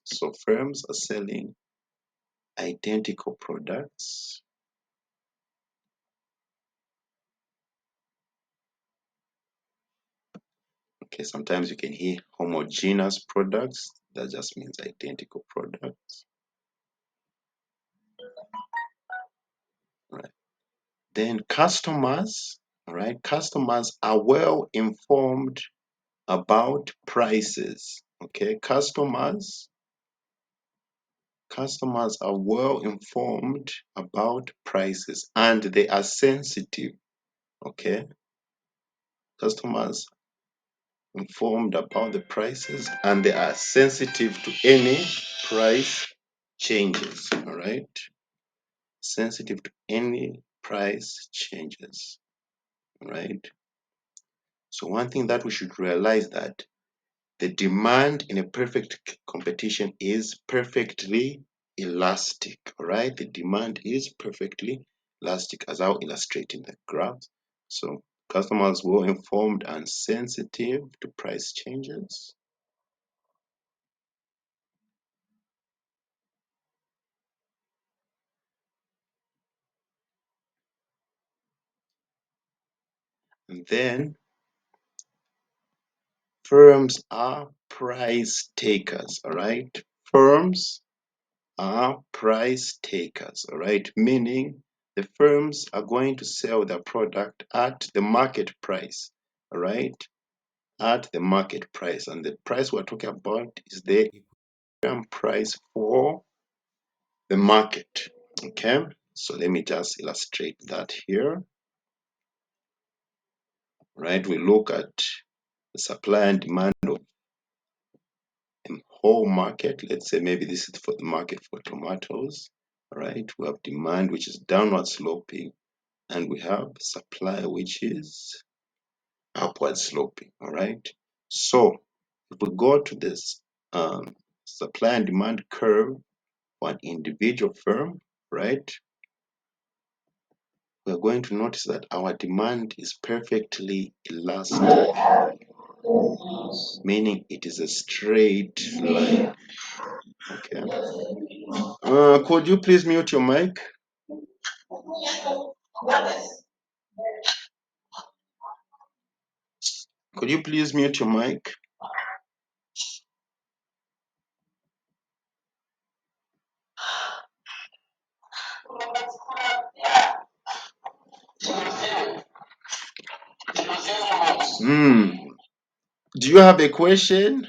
So firms are selling identical products. Okay, sometimes you can hear homogeneous products. That just means identical products. Right. Then customers, all right, customers are well informed about prices. Okay, customers are well informed about prices and they are sensitive. Okay, customers informed about the prices and they are sensitive to any price changes. All right, sensitive to any price changes. All right. So one thing that we should realize that the demand in a perfect competition is perfectly elastic. All right, the demand is perfectly elastic, as I'll illustrate in the graph. So customers were informed and sensitive to price changes. And then firms are price takers. All right, firms are price takers. All right, meaning the firms are going to sell their product at the market price. All right, at the market price, and the price we're talking about is the equilibrium price for the market. Okay, so let me just illustrate that here. Right, we look at the supply and demand of a whole market. Let's say maybe this is for the market for tomatoes. All right, we have demand which is downward sloping, and we have supply which is upward sloping. All right, so if we go to this supply and demand curve for an individual firm, right, we're going to notice that our demand is perfectly elastic, meaning it is a straight line. Okay, could you please mute your mic? Could you please mute your mic? Do you have a question?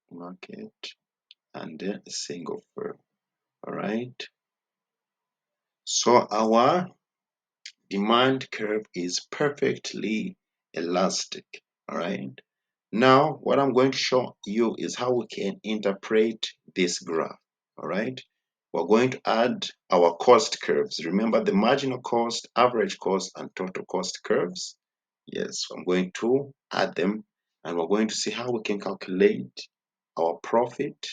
Market and then a single firm. All right. So our demand curve is perfectly elastic. All right. Now, what I'm going to show you is how we can interpret this graph. All right. We're going to add our cost curves. Remember the marginal cost, average cost, and total cost curves. Yes, I'm going to add them and we're going to see how we can calculate our profit,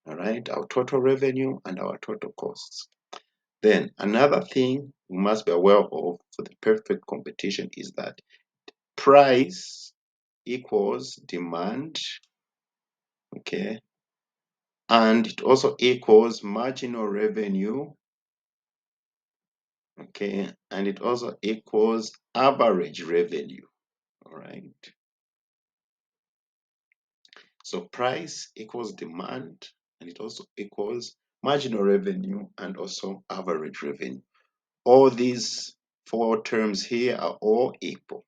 all right, our total revenue and our total costs. Then another thing we must be aware of for the perfect competition is that price equals demand, okay, and it also equals marginal revenue, okay, and it also equals average revenue. All right, so price equals demand and it also equals marginal revenue and also average revenue. All these four terms here are all equal.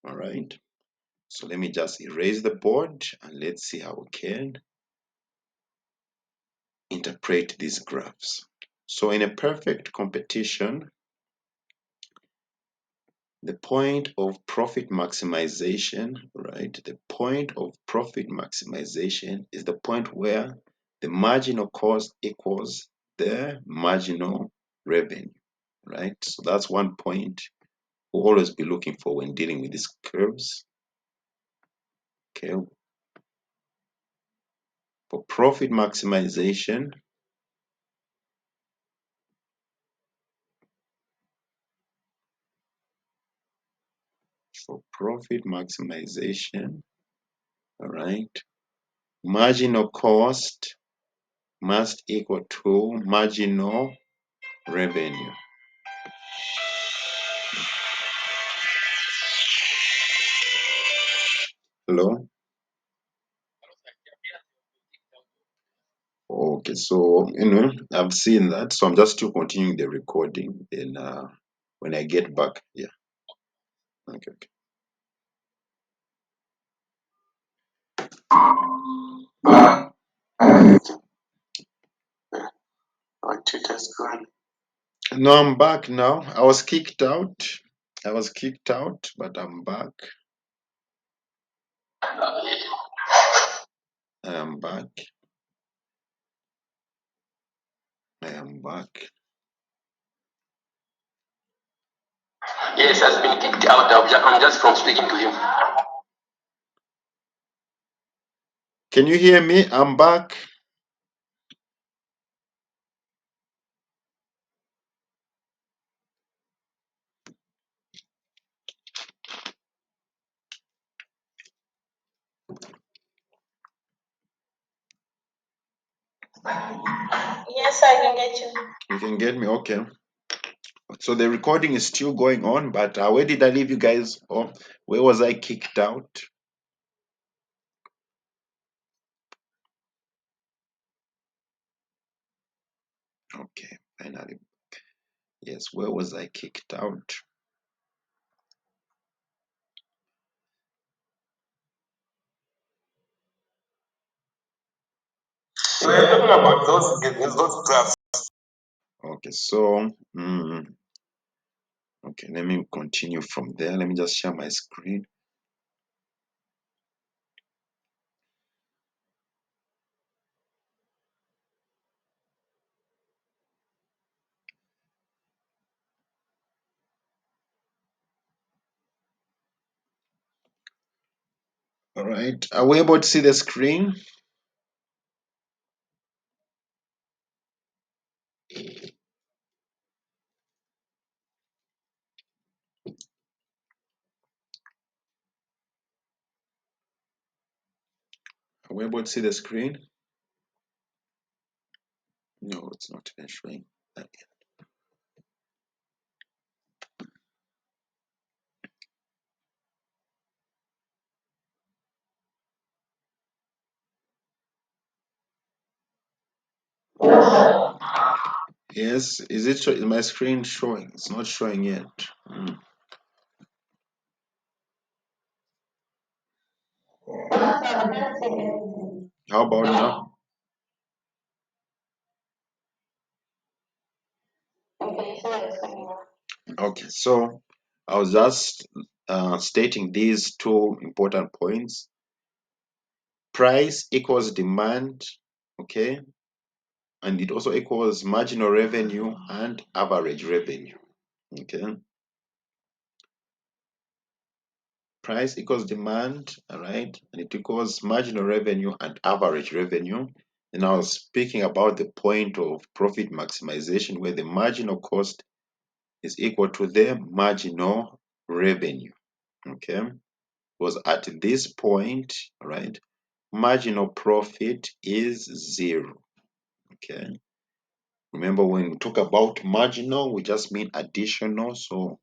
All right, so let me just erase the board and let's see how we can interpret these graphs. So in a perfect competition, the point of profit maximization, right? The point of profit maximization is the point where the marginal cost equals the marginal revenue, right? So that's one point we'll always be looking for when dealing with these curves. Okay. For profit maximization, for profit maximization, all right, marginal cost must equal to marginal revenue. Hello? Okay, so I've seen that, so I'm just still continuing the recording. Then when I get back, yeah, okay. No, I'm back now. I was kicked out. But I'm back. I am back. I am back. Yes, has been kicked out. I'm just from speaking to him. Can you hear me? I'm back. Yes, I can get you. You can get me? Okay. So the recording is still going on, but where did I leave you guys? Oh, where was I kicked out? Okay, finally. Yes, where was I kicked out? We were talking about those graphs. Okay, so okay, let me continue from there. Let me just share my screen. All right, are we able to see the screen? Are we able to see the screen? No, it's not even showing. Yes, is it is my screen showing? It's not showing yet. How about now? Okay, so I was just stating these two important points. Price equals demand, okay, and it also equals marginal revenue and average revenue, okay. Price equals demand, all right, and it equals marginal revenue and average revenue. And I was speaking about the point of profit maximization where the marginal cost is equal to the marginal revenue, okay. Because at this point, right, marginal profit is zero, okay. Remember, when we talk about marginal, we just mean additional. So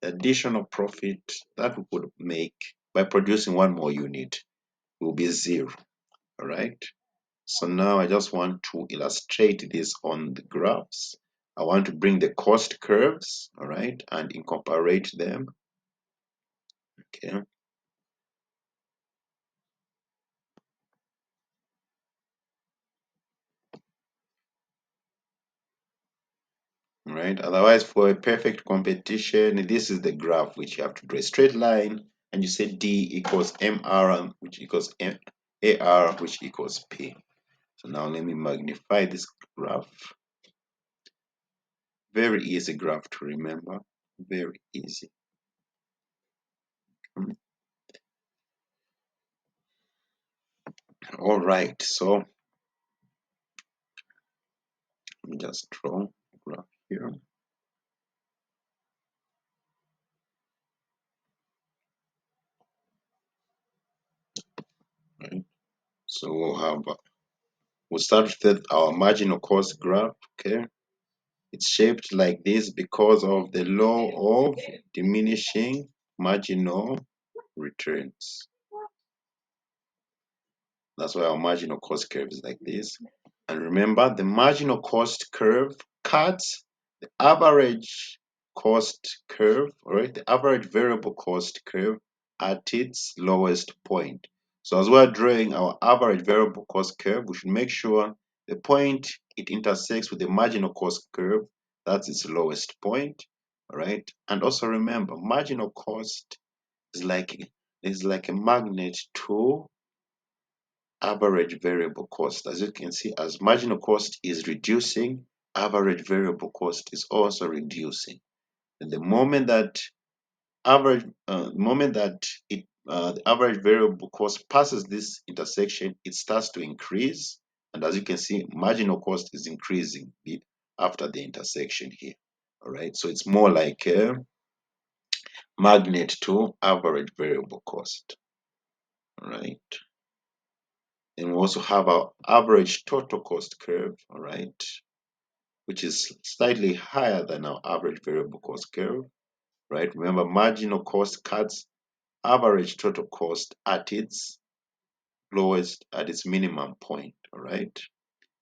the additional profit that we could make by producing one more unit will be zero, all right. So now I just want to illustrate this on the graphs. I want to bring the cost curves, all right, and incorporate them, okay. Right? Otherwise, for a perfect competition, this is the graph which you have to draw a straight line, and you say D equals MR, which equals AR, which equals P. So now let me magnify this graph. Very easy graph to remember. Very easy. All right, so let me just draw a graph here. Right? So we'll start with our marginal cost graph. Okay, it's shaped like this because of the law of diminishing marginal returns. That's why our marginal cost curve is like this. And remember, the marginal cost curve cuts the average cost curve, right? The average variable cost curve at its lowest point. So as we're drawing our average variable cost curve, we should make sure the point it intersects with the marginal cost curve, that's its lowest point, all right? And also remember, marginal cost is like a magnet to average variable cost. As you can see, as marginal cost is reducing, average variable cost is also reducing. And the moment that the average variable cost passes this intersection, it starts to increase. And as you can see, marginal cost is increasing after the intersection here. All right, so it's more like a magnet to average variable cost. All right. And we also have our average total cost curve, all right, which is slightly higher than our average variable cost curve, right? Remember, marginal cost cuts average total cost at its lowest, at its minimum point, all right?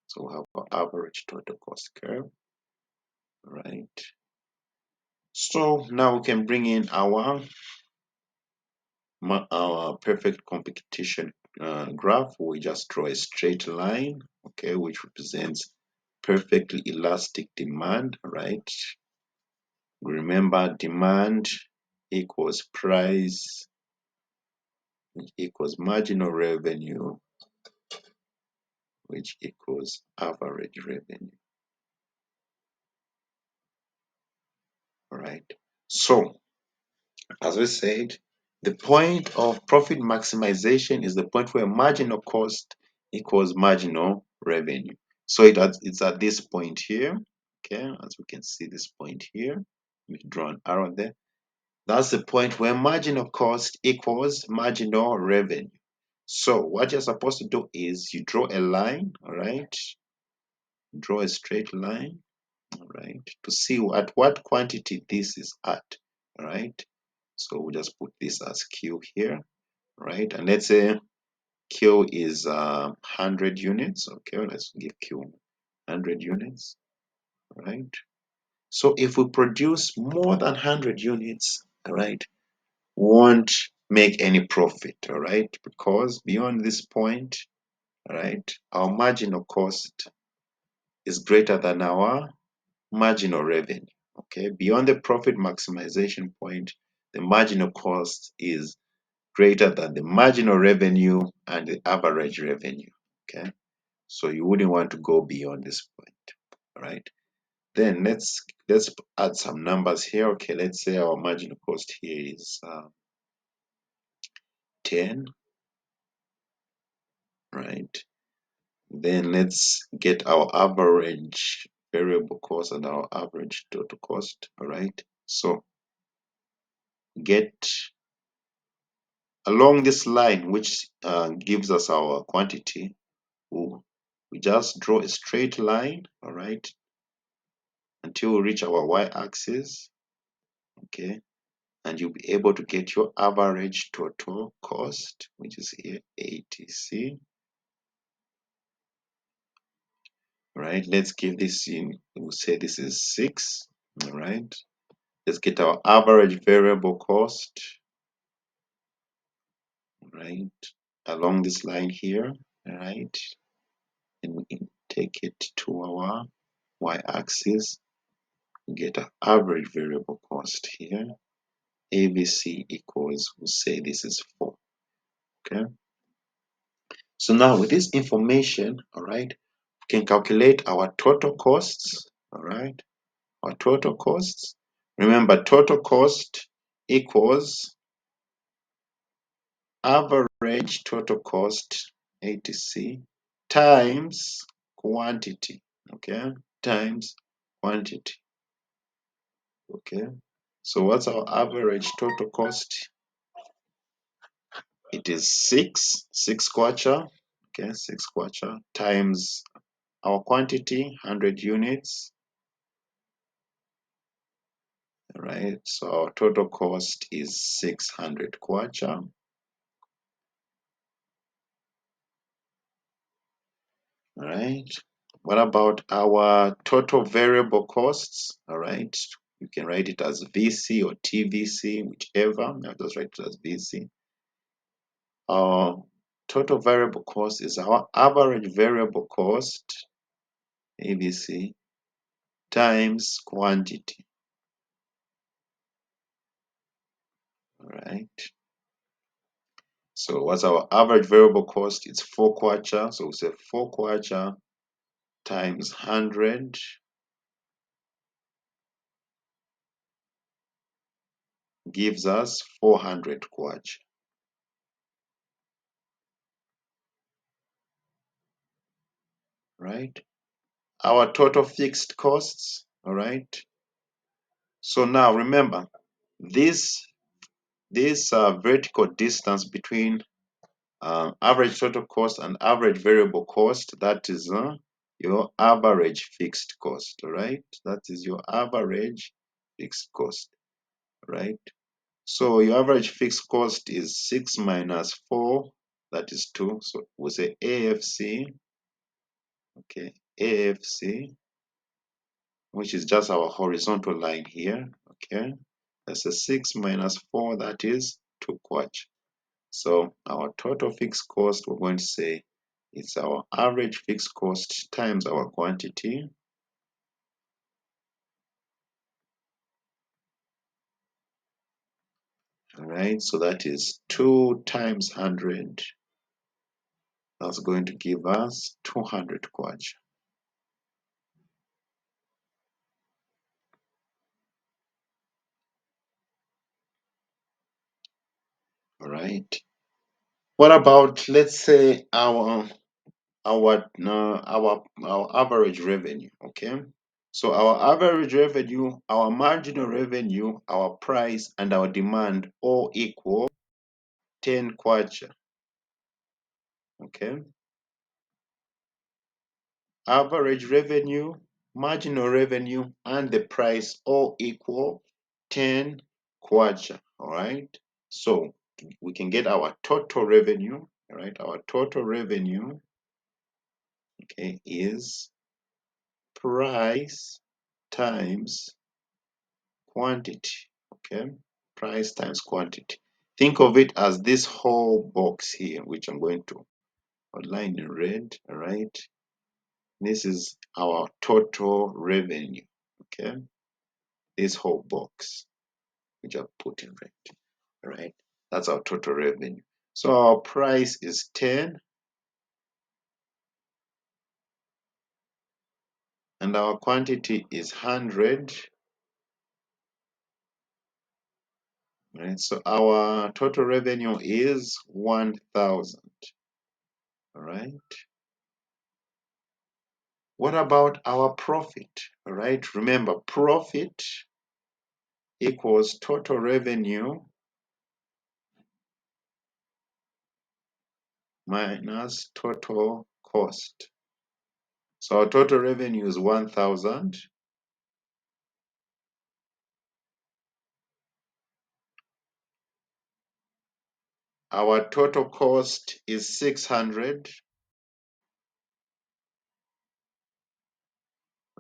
So we have our average total cost curve, all right? So now we can bring in our perfect competition graph. We just draw a straight line, okay, which represents perfectly elastic demand, right? Remember, demand equals price, which equals marginal revenue, which equals average revenue. All right. So, as we said, the point of profit maximization is the point where marginal cost equals marginal revenue. So it's at this point here. Okay, as we can see this point here, we draw an arrow there. That's the point where marginal cost equals marginal revenue. So what you're supposed to do is you draw a line, all right? Draw a straight line, all right, to see at what quantity this is at, all right? So we'll just put this as Q here, right? And let's say Q is 100 units, okay? Let's give Q 100 units, right? So if we produce more than 100 units, all right, won't make any profit, all right? Because beyond this point, all right, our marginal cost is greater than our marginal revenue, okay? Beyond the profit maximization point, the marginal cost is greater than the marginal revenue and the average revenue, okay? So you wouldn't want to go beyond this point, all right? Then let's add some numbers here, okay? Let's say our marginal cost here is 10, right? Then let's get our average variable cost and our average total cost, all right? So get along this line, which gives us our quantity, we just draw a straight line, all right, until we reach our y-axis, okay? And you'll be able to get your average total cost, which is here, ATC, right? Let's give this in, we'll say this is 6, all right? Let's get our average variable cost, right, along this line here, right? And we can take it to our y-axis, get our average variable cost here. ABC equals, we'll say this is 4, okay? So now with this information, all right, we can calculate our total costs, all right? Our total costs. Remember, total cost equals average total cost, ATC, times quantity, okay? Times quantity, okay? So what's our average total cost? it is 6 kwacha, okay, 6 kwacha times our quantity, 100 units, right? So our total cost is 600 kwacha, right? What about our total variable costs? All right, you can write it as VC or TVC, whichever. I'll just write it as VC. Our total variable cost is our average variable cost, ABC, times quantity. All right. So what's our average variable cost? It's 4 kwacha. So we say 4 kwacha times 100 gives us 400 kwacha, right? Our total fixed costs, all right? So now remember, this vertical distance between average total cost and average variable cost, that is your average fixed cost, all right? That is your average fixed cost, right? So your average fixed cost is 6 minus 4, that is 2. So we say AFC, okay, AFC, which is just our horizontal line here, okay? That's a 6 minus 4, that is 2 kwacha. So our total fixed cost, we're going to say it's our average fixed cost times our quantity. All right, so that is 2 times 100. That's going to give us 200 kwacha. All right. What about, let's say, our average revenue, okay? So our average revenue, our marginal revenue, our price, and our demand all equal 10 kwacha, okay? Average revenue, marginal revenue, and the price all equal 10 kwacha, all right? So we can get our total revenue, all right? Our total revenue, okay, is price times quantity, okay? Price times quantity. Think of it as this whole box here, which I'm going to outline in red, all right? This is our total revenue, okay? This whole box, which I've put in red, all right? That's our total revenue. So our price is 10, and our quantity is 100, right? So our total revenue is 1,000, all right? What about our profit? All right, remember, profit equals total revenue minus total cost. So our total revenue is 1,000. Our total cost is 600.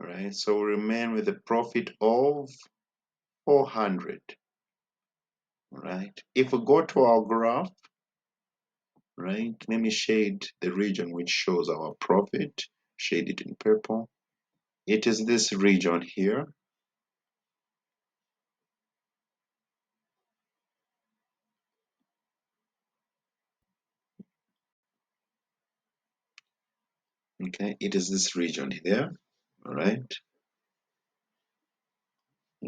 All right, so we remain with a profit of 400. All right, if we go to our graph, right, let me shade the region which shows our profit, shade it in purple. It is this region here. Okay, it is this region here. All right.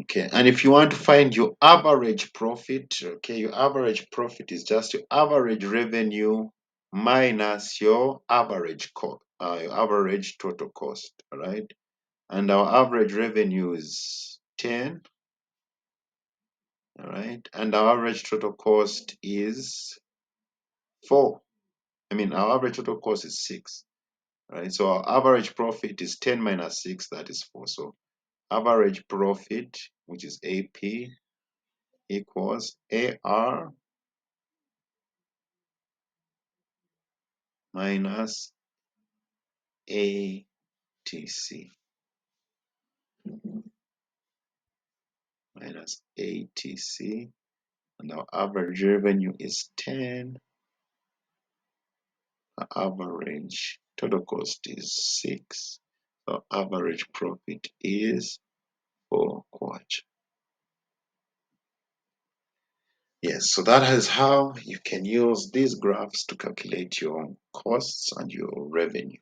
Okay, and if you want to find your average profit, okay, your average profit is just your average revenue minus your average cost, your average total cost, all right? And our average revenue is 10, all right? And our average total cost is 4. Our average total cost is 6. Right? So our average profit is 10 minus 6, that is 4. So average profit, which is AP, equals AR minus ATC. Minus ATC. And our average revenue is 10. Our average total cost is 6. So average profit is 4 kwacha. Yes, so that is how you can use these graphs to calculate your costs and your revenue.